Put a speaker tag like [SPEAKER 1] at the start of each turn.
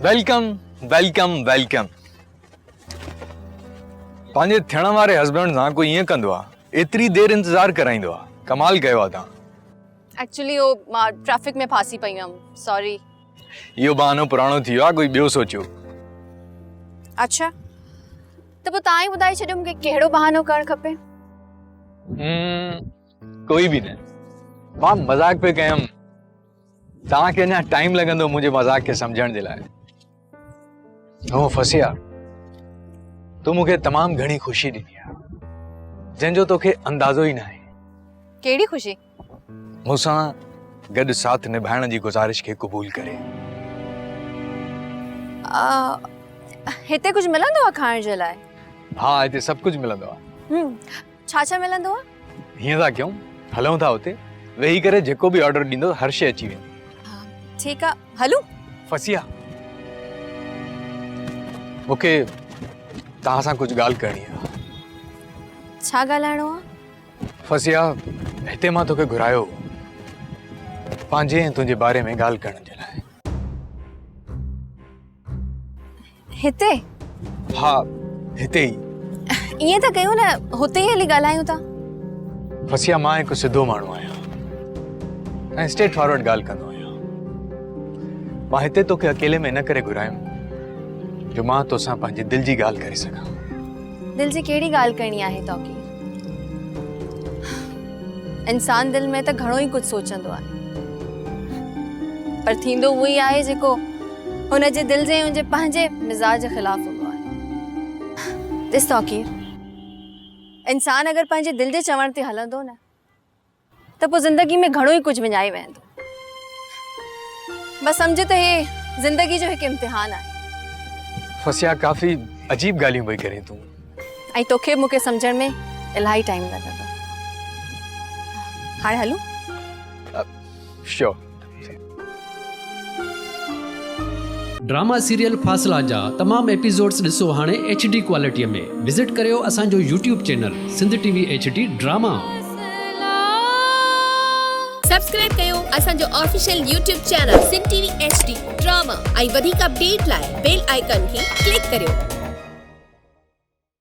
[SPEAKER 1] Welcome welcome welcome. पांजे थियण वारे हस्बैंड सां कोई ईअं कंदो आहे, एतिरी देर इंतजार कराईंदो आहे। कमाल कयो आहे तव्हां।
[SPEAKER 2] एक्चुअली वो मां ट्रैफिक में फासी पई हुयमि, सॉरी।
[SPEAKER 1] इहो बहानो पुराणो थी वियो आहे, कोई ॿियो सोचियो।
[SPEAKER 2] अच्छा त पोइ तव्हां ई ॿुधाए छॾियो मूंखे कहिड़ो बहानो करणु खपे।
[SPEAKER 1] कोई बि न, मां मज़ाक पे कयमि। तव्हांखे अञा टाइम लॻंदो मुंहिंजे मज़ाक खे सम्झण जे लाइ। हो फसिया, तूं मूंखे तमामु घणी ख़ुशी ॾिनी आहे, जंहिंजो तोखे अंदाज़ो ई न आहे।
[SPEAKER 2] कहिड़ी ख़ुशी?
[SPEAKER 1] मूंसां गॾु साथ निभाइण जी गुज़ारिश खे क़बूल करे।
[SPEAKER 2] हिते कुछ मिलंदो आहे खाइण जे लाइ?
[SPEAKER 1] हाँ, हिते सभु कुझु मिलंदो आहे।
[SPEAKER 2] छा मिलंदो आहे?
[SPEAKER 1] हीअं था कयूं, हलूं था उते, वेही करे जेको बि ऑर्डर ॾींदो हर शइ अची वेंदी।
[SPEAKER 2] ठीकु आहे, हलूं।
[SPEAKER 1] फसिया, मूंखे तव्हां सां कुझु ॻाल्हि करणी आहे।
[SPEAKER 2] छा ॻाल्हाइणो आहे?
[SPEAKER 1] फसिया, हिते मां तोखे घुरायो पंहिंजे ऐं तुंहिंजे बारे में ॻाल्हि करण जे लाइ।
[SPEAKER 2] हिते?
[SPEAKER 1] हा, हिते ई।
[SPEAKER 2] ईअं था कयूं न, हुते ई हली ॻाल्हायूं था।
[SPEAKER 1] फसिया, मां हिकु सिधो माण्हू आहियां ऐं स्ट्रेट फॉरवर्ड ॻाल्हि कंदो आहियां। मां हिते तोखे अकेले में न करे घुरायुमि जो मां तोसां पंहिंजी दिलि जी ॻाल्हि करे सघां।
[SPEAKER 2] दिल जी कहिड़ी ॻाल्हि करणी आहे तोखे? इंसान दिल में त घणो ई कुझु सोचंदो आहे, पर थींदो उहो ई आहे जेको हुन जे दिल जे हुनजे पंहिंजे मिज़ाज ख़िलाफ़ हूंदो आहे। ॾिस तौकीर, इंसान अगरि पंहिंजे दिल जे चवण ते हलंदो न त पोइ ज़िंदगी में घणो ई कुझु विञाए वेंदो। बस समझ त हे ज़िंदगी जो हिकु इम्तिहान आहे।
[SPEAKER 1] फसिया, काफ़ी अजीब ॻाल्हियूं पई करे तूं,
[SPEAKER 2] ऐं तोखे मूंखे सम्झण में इलाही टाइम लॻंदो। हाणे हलूं?
[SPEAKER 1] श्योर।
[SPEAKER 3] ड्रामा सीरियल फासला जा तमाम एपिसोड्स ॾिसो हाणे HD क्वालिटीअ में। विज़िट करियो असांजो YouTube channel Sindh TV HD drama.
[SPEAKER 4] Subscribe कयो असांजो official YouTube channel Sindh TV HD drama ऐं वधीक अपडेट लाइ बेल आइकन खे क्लिक करियो।